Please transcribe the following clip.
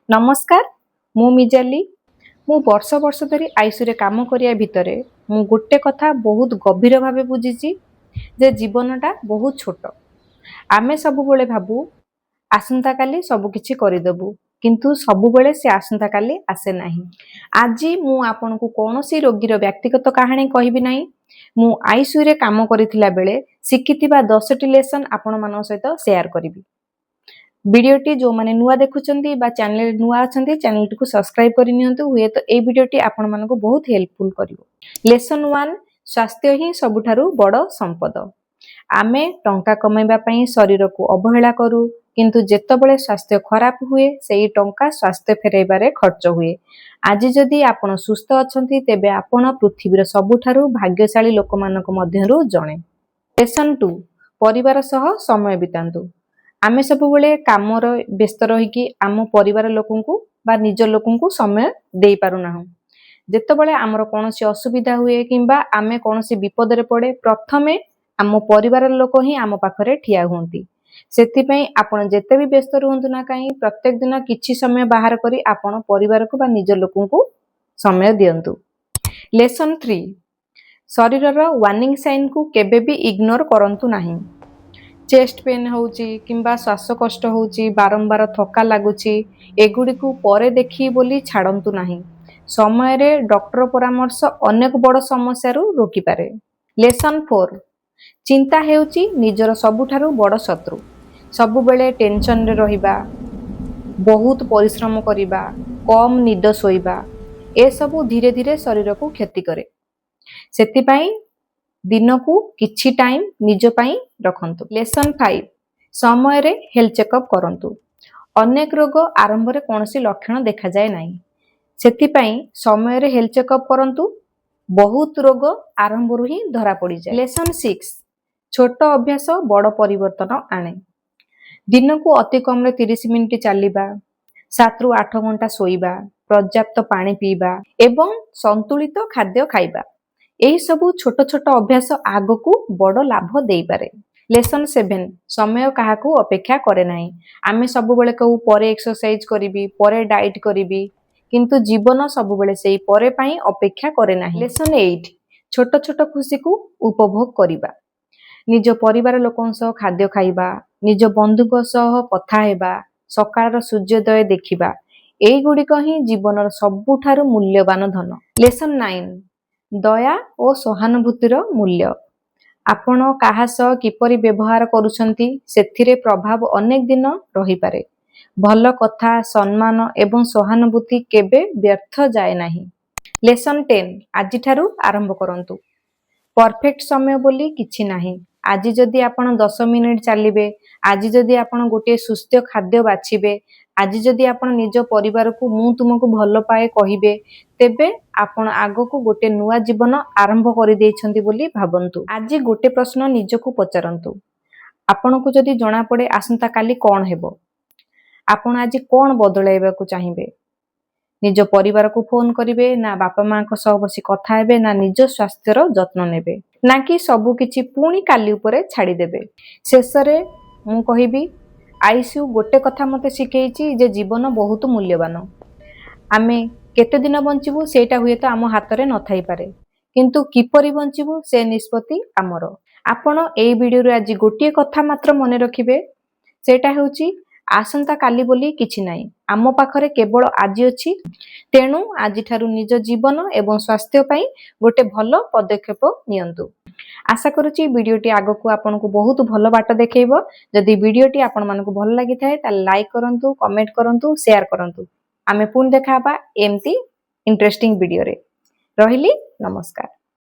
नमस्कार मु मिजाली मु वर्ष वर्ष धरी आईसीयू रे काम करिया भितरे मु गोटे कथा बहुत गभीर भावे बुझीची जे जीवनटा बहुत छोट। आमे सबुबले भाबू आसंता काली सब किछि करिदेबु किंतु सबुबले से आसंता काली आसे नाही। आज मु आपनको कोनोसी रोगीर व्यक्तिगत कहानी कहबी नाही। मु आईसीयू रे काम करिथिला बेले शिखिथिबा 10टी लेसन आपण मानन सहित शेयर करिबी। वीडियोटी जो माने नुआ देखुचंती बा चैनल नुआ अछंती चैनल टी को सब्सक्राइब करि नियंतु हुए तो ए वीडियोटी आपण मानको बहुत हेल्पफुल करिवो। लेसन 1 स्वास्थ्य ही सबुठारु बड़ संपद। आमे टंका कमाइबा पई शरीर को अवहेला करू किंतु जेतबेले स्वास्थ्य खराब हुए सेही टंका स्वास्थ्य फेराइबारे खर्च हुए। आज जदि आपण सुस्थ अछंती तेबे आपण पृथ्वीर सबुठारु भाग्यशाली लोकमानक मध्यरु जणे। लेसन 2 परिवार सह समय बितांतु। आमे सबुबले कामर व्यस्त रहिकी आम परिवार लोकंकु बा निज लोकंकु समय देई पारु नाहु। जेतबेले आमर कोनोसी असुविधा हुए किंबा आमे कोनोसी विपदरे पड़े प्रथमे आम परिवार लोक ही आम पाखरे ठिया हुंती। सेति पई आपण जेते भी व्यस्त रहंतु ना काई प्रत्येक दिन किछि समय बाहर करी आपण परिवार को बा निज लोकंकु समय दियंतु। लेसन 3 शरीरर वार्निंग साइन को केबे भी इग्नोर करंतु नाही। चेस्ट पेन होउची किंबा श्वास कष्ट होउची बारंबार थका लागुची एगुडी को परे देखी बोली छाड़ंतु नाही। समय रे डॉक्टर परामर्श अनेक बड़ समस्या रु रोकी पारे। लेसन 4 चिंता हेउची निजर सबुठारु बड़ शत्रु। सबु बेले टेंशन रे रहिबा बहुत परिश्रम करिबा कम निद सोइबा ए सबु धीरे धीरे शरीर को क्षति करे। सेति पई दिन को किछि टाइम निज पई रखंतु। लेसन 5 समय रे हेल्थ चेकअप करंतु। अनेक रोग आरंभ रे कोनोसी लक्षण देखा जाय नाही। सेति पई समय रे हेल्थ चेकअप करंतु बहुत रोग आरंभ रु ही धरा पड़ी जाय। लेसन 6 छोट अभ्यास बड़ परिवर्तन आने। दिन को अति कम रे 30 मिनिट चलिबा 7 रु 8 घंटा सोइबा पर्याप्त पानी पीबा एवं संतुलित खाद्य खाइबा एही सबु छोट छोट अभ्यास आगो को बड़ लाभ देई पारे। लेसन 7 समय काहाकू अपेक्षा करे नाही। आमे सबु बेले कहू परे एक्सरसाइज करिबी परे डाइट करिबी किंतु जीवन सबु बेले सेही परे पई अपेक्षा करे नाही। लेसन 8 छोट छोट खुशी को उपभोग करिबा निज परिवार लोकन सह खाद्य खाइबा निज बंधुक सह कथा हेबा सकाळर सूर्योदय देखिबा एई गुडी ही जीवनर सबुठारु मूल्यवान धन। लेसन 9 दया और सहानुभूतिर मूल्य। आपण काहा सह किपरि व्यवहार करूछंती सेथिरे प्रभाव अनेक दिन रही पारे। भल कथा सम्मान एवं सहानुभूति केबे व्यर्थ जाए नाही। लेसन 10 आजि ठारू आरंभ करंतु। परफेक्ट समय बोली किछि नाही। आज जदि आपण 10 मिनिट चलिबे आज जदि आपण गोटे सुस्थ खाद्य बाछिबे आज जदि आपण निज परिवार को मु तुमको भल पाए कहिबे तेबे आपण आगो को गोटे नुआ जीवन आरंभ करि देइछंती बोली भाबंतु। आज गोटे प्रश्न निज को पचारंतु आपण को जदि जणा पड़े आसंता काली कोन हेबो आपण आज कोन बदलाइबा को चाहिबे। निज परिवार को फोन करिवे ना बापा मां को सह बसी कथा हेबे ना निज स्वास्थ्यर जत्न नेबे ना कि सबु किछि पुणी काली उपरे छाड़ी देबे। शेषरे मु कहिबी आईसीयू गोटे कथा मते शिखेइची जे जीवन बहुत मूल्यवान। आमे केते दिन बंचिबु सेटा हुए तो आम हाथ रे न थाई पारे किंतु किपरि बंचिबु से निष्पत्ति आमर। आपण एई वीडियो रे आज गोटे कथा मात्र मने रखिबे सेटा हेउची आसंता काली बोली किछि नाही आम पाखरे केवल आज अछि। तेणु आज ठारू निज जीवन एवं स्वास्थ्य पई गोटे भलो पदक्षेप नियंतु। आशा करूची वीडियोटी आगको आपनको बहुत भलो बाट देखैबो। जदि वीडियोटी आपण मानको भल लागि थाए ता लाइक करंतु कमेंट करंतु शेयर करंतु। आमे पुन देखाबा एमती इंटरेस्टिंग वीडियो रे। रहिली नमस्कार।